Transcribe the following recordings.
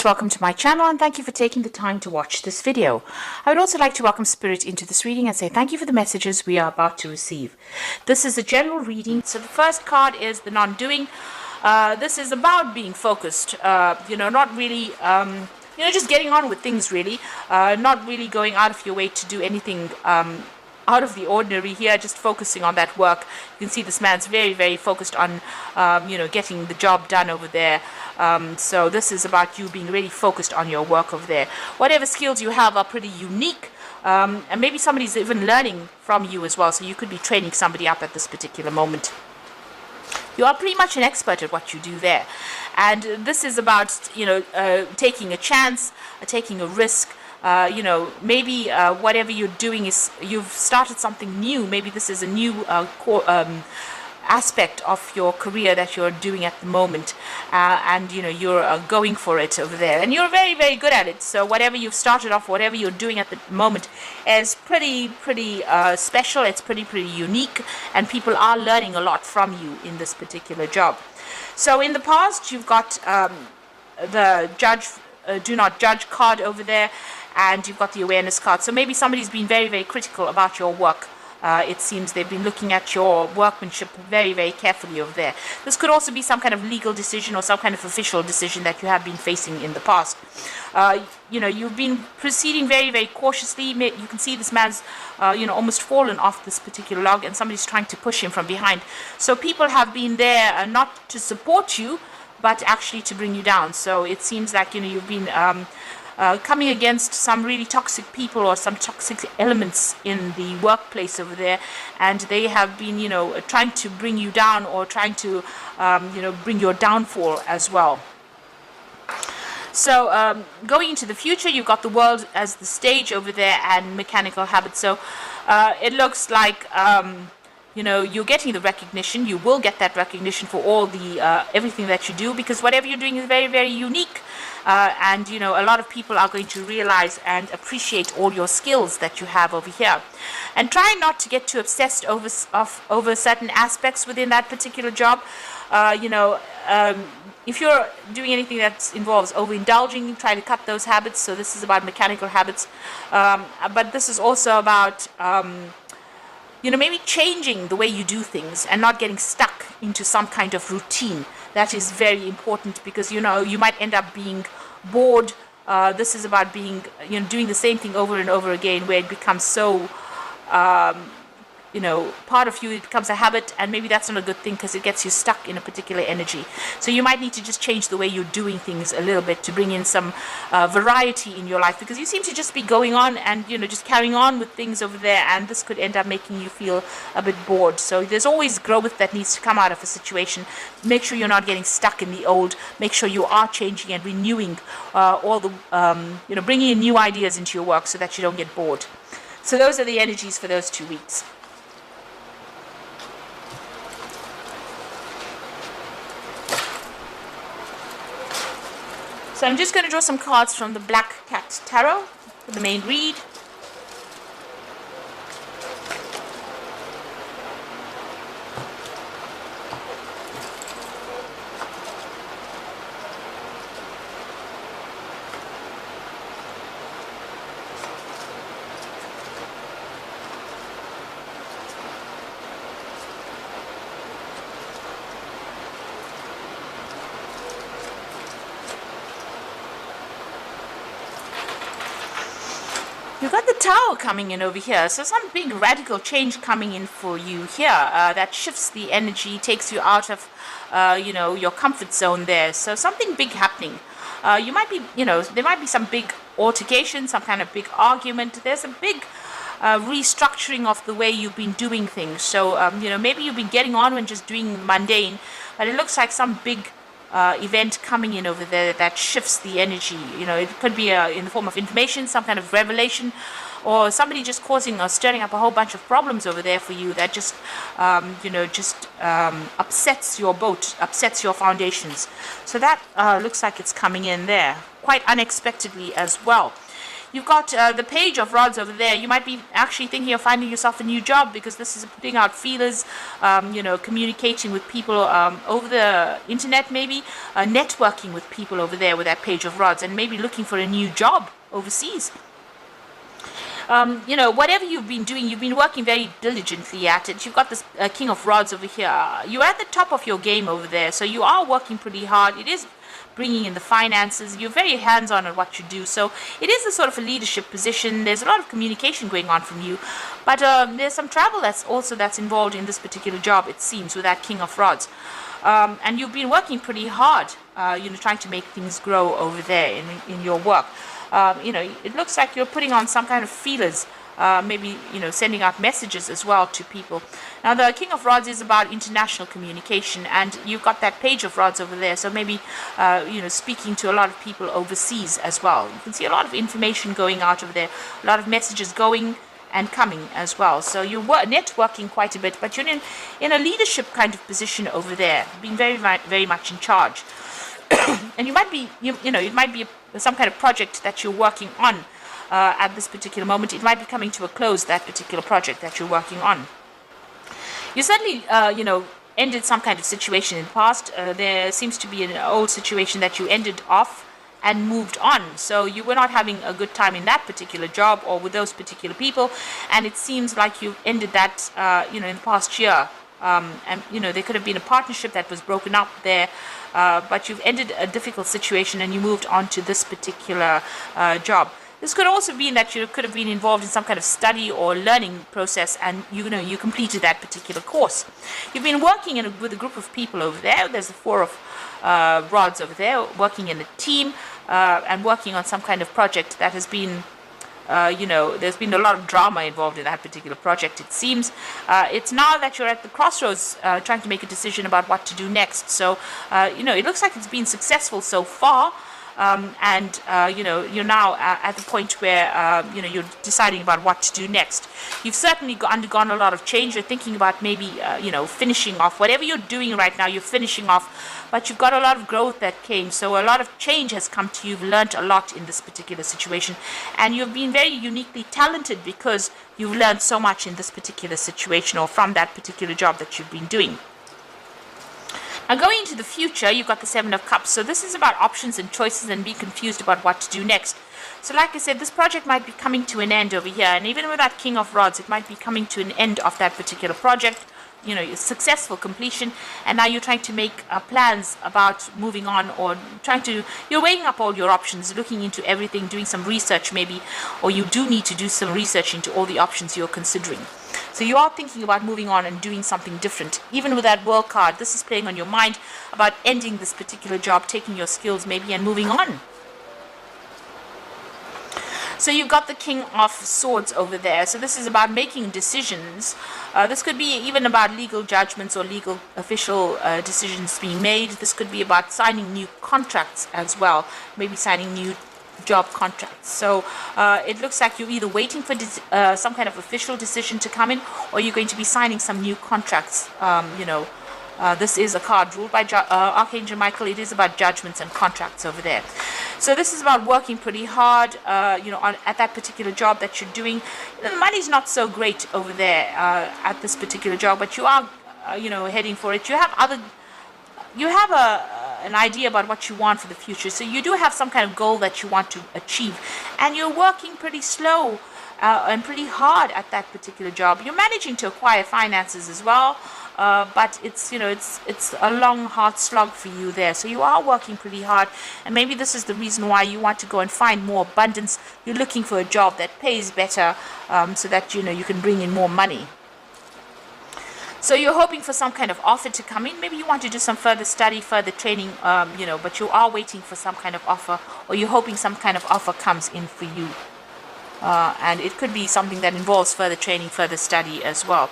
Welcome to my channel and thank you for taking the time to watch this video. I would also like to welcome Spirit into this reading and say thank you for the messages we are about to receive. This is a general reading. So the first card is the non-doing. This is about being focused, not really, just getting on with things really, not really going out of your way to do anything out of the ordinary here, just focusing on that work. You can see this man's very, very focused on, getting the job done over there. So this is about you being really focused on your work over there. Whatever skills you have are pretty unique, and maybe somebody's even learning from you as well. So you could be training somebody up at this particular moment. You are pretty much an expert at what you do there. And this is about, taking a chance, taking a risk. Maybe whatever you're doing is you've started something new. Maybe this is a new aspect of your career that you're doing at the moment, and you're going for it over there, and you're very, very good at it. So whatever you've started off, whatever you're doing at the moment is pretty special. It's pretty unique, and people are learning a lot from you in this particular job. So in the past, you've got the judge, do not judge card over there, and you've got the awareness card. So maybe somebody's been very, very critical about your work. It seems they've been looking at your workmanship very, very carefully over there. This could also be some kind of legal decision or some kind of official decision that you have been facing in the past. You've been proceeding very, very cautiously. You can see this man's, almost fallen off this particular log, and somebody's trying to push him from behind. So people have been there not to support you, but actually to bring you down. So it seems like, you've been coming against some really toxic people or some toxic elements in the workplace over there, and they have been, trying to bring you down or trying to, bring your downfall as well. So going into the future, you've got the world as the stage over there and mechanical habits. So it looks like you're getting the recognition. You will get that recognition for all the everything that you do, because whatever you're doing is very, very unique. And a lot of people are going to realize and appreciate all your skills that you have over here. And try not to get too obsessed over certain aspects within that particular job. If you're doing anything that involves overindulging, try to cut those habits. So this is about mechanical habits, but this is also about maybe changing the way you do things and not getting stuck into some kind of routine. That is very important, because, you might end up being bored. This is about being, doing the same thing over and over again, where it becomes so, part of you, it becomes a habit, and maybe that's not a good thing, because it gets you stuck in a particular energy. So you might need to just change the way you're doing things a little bit to bring in some variety in your life, because you seem to just be going on and, just carrying on with things over there, and this could end up making you feel a bit bored. So there's always growth that needs to come out of a situation. Make sure you're not getting stuck in the old. Make sure you are changing and renewing all the, bringing in new ideas into your work so that you don't get bored. So those are the energies for those 2 weeks. So I'm just going to draw some cards from the Black Cat Tarot for the main read. You've got the Tower coming in over here, so some big radical change coming in for you here that shifts the energy, takes you out of, your comfort zone there. So something big happening. You might be, there might be some big altercation, some kind of big argument. There's a big restructuring of the way you've been doing things. So, maybe you've been getting on and just doing mundane, but it looks like some big event coming in over there that shifts the energy. It could be in the form of information, some kind of revelation, or somebody just causing or stirring up a whole bunch of problems over there for you that just, upsets your boat, upsets your foundations. So that looks like it's coming in there quite unexpectedly as well. You've got the page of rods over there. You might be actually thinking of finding yourself a new job, because this is putting out feelers, communicating with people over the internet, maybe networking with people over there with that page of rods, and maybe looking for a new job overseas. Whatever you've been doing, you've been working very diligently at it. You've got this King of Rods over here. You're at the top of your game over there, so you are working pretty hard. It is bringing in the finances. You're very hands-on at what you do, so it is a sort of a leadership position. There's a lot of communication going on from you, but there's some travel that's involved in this particular job, it seems, with that King of Rods. And you've been working pretty hard, trying to make things grow over there in your work. It looks like you're putting on some kind of feelers, maybe, sending out messages as well to people. Now, the King of Rods is about international communication, and you've got that page of rods over there, so maybe, speaking to a lot of people overseas as well. You can see a lot of information going out over there, a lot of messages going and coming as well. So you're networking quite a bit, but you're in a leadership kind of position over there, being very, very much in charge. And you might be, it might be some kind of project that you're working on at this particular moment. It might be coming to a close, that particular project that you're working on. You certainly, ended some kind of situation in the past. There seems to be an old situation that you ended off and moved on. So you were not having a good time in that particular job or with those particular people. And it seems like you ended that, in the past year. And, there could have been a partnership that was broken up there. But you've ended a difficult situation and you moved on to this particular job. This could also mean that you could have been involved in some kind of study or learning process, and you completed that particular course. You've been working with a group of people over there. There's the four of rods over there, working in a team and working on some kind of project that has been there's been a lot of drama involved in that particular project, it seems. It's now that you're at the crossroads trying to make a decision about what to do next. So, it looks like it's been successful so far. You're now at the point where, you're deciding about what to do next. You've certainly undergone a lot of change. You're thinking about maybe, finishing off. Whatever you're doing right now, you're finishing off. But you've got a lot of growth that came. So a lot of change has come to you. You've learned a lot in this particular situation. And you've been very uniquely talented because you've learned so much in this particular situation or from that particular job that you've been doing. Now, going into the future, you've got the Seven of Cups. So this is about options and choices and being confused about what to do next. So like I said, this project might be coming to an end over here. And even with that King of Rods, it might be coming to an end of that particular project. Successful completion. And now you're trying to make plans about moving on, or you're weighing up all your options, looking into everything, doing some research maybe, or you do need to do some research into all the options you're considering. So you are thinking about moving on and doing something different. Even with that World card, this is playing on your mind about ending this particular job, taking your skills maybe and moving on. So you've got the King of Swords over there. So this is about making decisions. This could be even about legal judgments or legal official decisions being made. This could be about signing new contracts as well, maybe signing new job contracts. So it looks like you're either waiting for some kind of official decision to come in, or you're going to be signing some new contracts. This is a card ruled by Archangel Michael. It is about judgments and contracts over there. So this is about working pretty hard, at that particular job that you're doing. The money's not so great over there at this particular job, but you are, heading for it. You have an idea about what you want for the future. So you do have some kind of goal that you want to achieve, and you're working pretty slow and pretty hard at that particular job. You're managing to acquire finances as well. But it's a long, hard slog for you there. So you are working pretty hard, and maybe this is the reason why you want to go and find more abundance. You're looking for a job that pays better, so that you can bring in more money. So you're hoping for some kind of offer to come in. Maybe you want to do some further study, further training, but you are waiting for some kind of offer, or you're hoping some kind of offer comes in for you. And it could be something that involves further training, further study as well.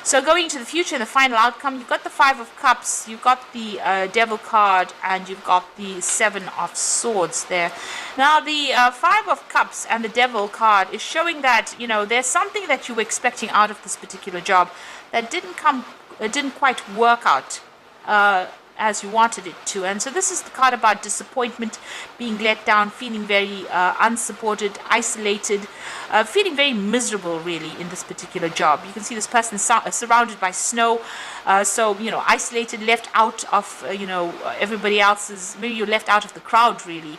So going into the future, the final outcome, you've got the Five of Cups, you've got the Devil card, and you've got the Seven of Swords there. Now, the Five of Cups and the Devil card is showing that, there's something that you were expecting out of this particular job that didn't quite work out. as you wanted it to. And so this is the card about disappointment, being let down, feeling very unsupported, isolated, feeling very miserable really in this particular job. You can see this person surrounded by snow, so isolated, left out of everybody else's. Maybe you're left out of the crowd really.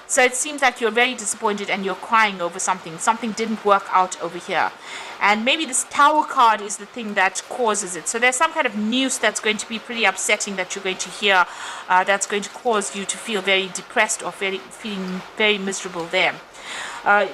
So it seems like you're very disappointed and you're crying over something. Something didn't work out over here. And maybe this Tower card is the thing that causes it. So there's some kind of news that's going to be pretty upsetting that you're going to hear, that's going to cause you to feel very depressed or feeling very miserable there.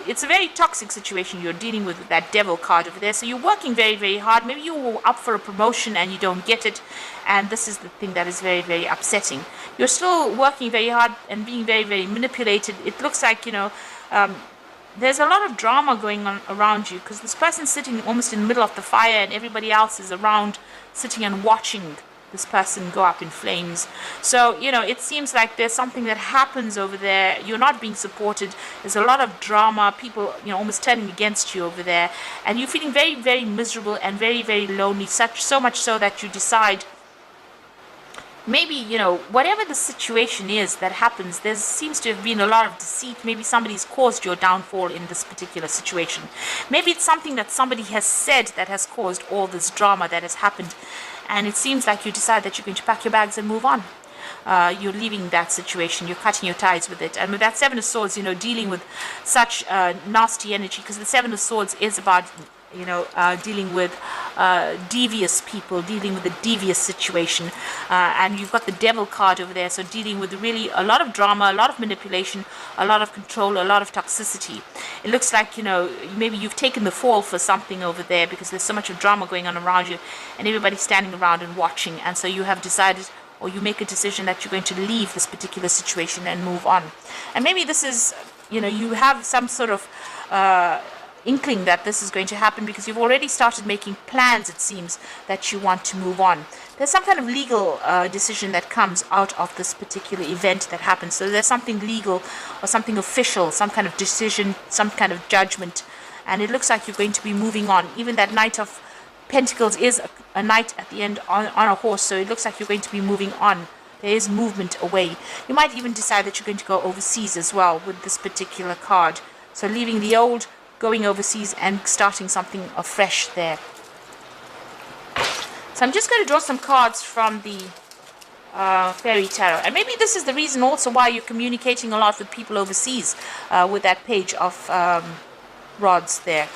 It's a very toxic situation you're dealing with that Devil card over there. So you're working very, very hard. Maybe you were up for a promotion and you don't get it. And this is the thing that is very, very upsetting. You're still working very hard and being very, very manipulated. It looks like, there's a lot of drama going on around you, because this person's sitting almost in the middle of the fire and everybody else is around sitting and watching this person go up in flames. So, it seems like there's something that happens over there. You're not being supported. There's a lot of drama, people, almost turning against you over there. And you're feeling very, very miserable and very, very lonely, so much so that you decide, maybe, whatever the situation is that happens, there seems to have been a lot of deceit. Maybe somebody's caused your downfall in this particular situation. Maybe it's something that somebody has said that has caused all this drama that has happened. And it seems like you decide that you're going to pack your bags and move on. You're leaving that situation. You're cutting your ties with it. And with that Seven of Swords, dealing with such nasty energy, because the Seven of Swords is about dealing with devious people, dealing with a devious situation, and you've got the Devil card over there, so dealing with really a lot of drama, a lot of manipulation, a lot of control, a lot of toxicity. It looks like maybe you've taken the fall for something over there, because there's so much of drama going on around you and everybody's standing around and watching, and so you have decided, or you make a decision, that you're going to leave this particular situation and move on. And maybe this is you have some sort of inkling that this is going to happen, because you've already started making plans, it seems, that you want to move on. There's some kind of legal decision that comes out of this particular event that happens. So there's something legal or something official, some kind of decision, some kind of judgment, and it looks like you're going to be moving on. Even that Knight of Pentacles is a knight at the end on a horse, so it looks like you're going to be moving on. There is movement away. You might even decide that you're going to go overseas as well with this particular card. So leaving the old, going overseas and starting something afresh there. So I'm just going to draw some cards from the Fairy Tarot. And maybe this is the reason also why you're communicating a lot with people overseas with that Page of Rods there.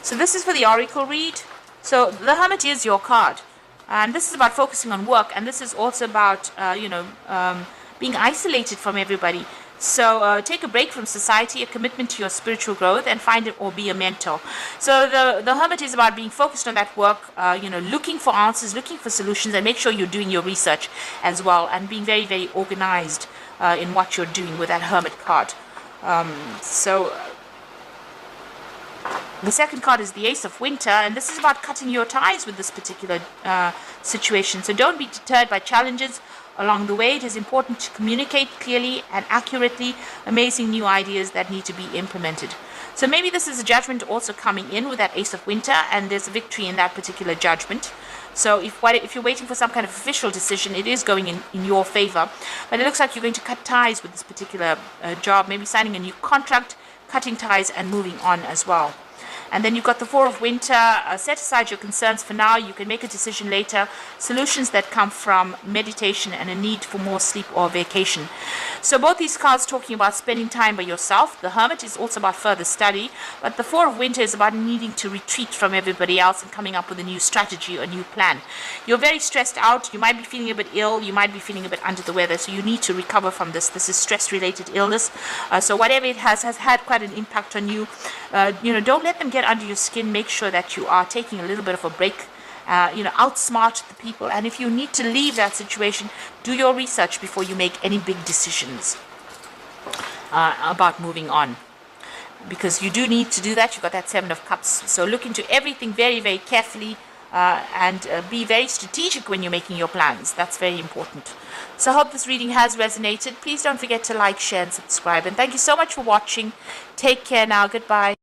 So this is for the Oracle read. So the Hermit is your card. And this is about focusing on work. And this is also about, being isolated from everybody. So take a break from society, a commitment to your spiritual growth, and find it or be a mentor. So the Hermit is about being focused on that work, looking for answers, looking for solutions, and make sure you're doing your research as well, and being very, very organized in what you're doing with that Hermit card. The second card is the Ace of Winter, and this is about cutting your ties with this particular situation. So don't be deterred by challenges along the way. It is important to communicate clearly and accurately amazing new ideas that need to be implemented. So maybe this is a judgment also coming in with that Ace of Winter, and there's a victory in that particular judgment. So if you're waiting for some kind of official decision, it is going in your favor. But it looks like you're going to cut ties with this particular job, maybe signing a new contract, cutting ties and moving on as well. And then you've got the Four of Winter. Set aside your concerns for now. You can make a decision later. Solutions that come from meditation and a need for more sleep or vacation. So both these cards talking about spending time by yourself. The Hermit is also about further study. But the Four of Winter is about needing to retreat from everybody else and coming up with a new strategy or a new plan. You're very stressed out. You might be feeling a bit ill. You might be feeling a bit under the weather. So you need to recover from this. This is stress-related illness. So whatever it has had quite an impact on you. Don't let them get under your skin. Make sure that you are taking a little bit of a break, outsmart the people, and if you need to leave that situation, do your research before you make any big decisions about moving on, because you do need to do that. You've got that Seven of Cups, so look into everything very, very carefully, and be very strategic when you're making your plans. That's very important. So I hope this reading has resonated. Please don't forget to like, share and subscribe, and thank you so much for watching. Take care now. Goodbye.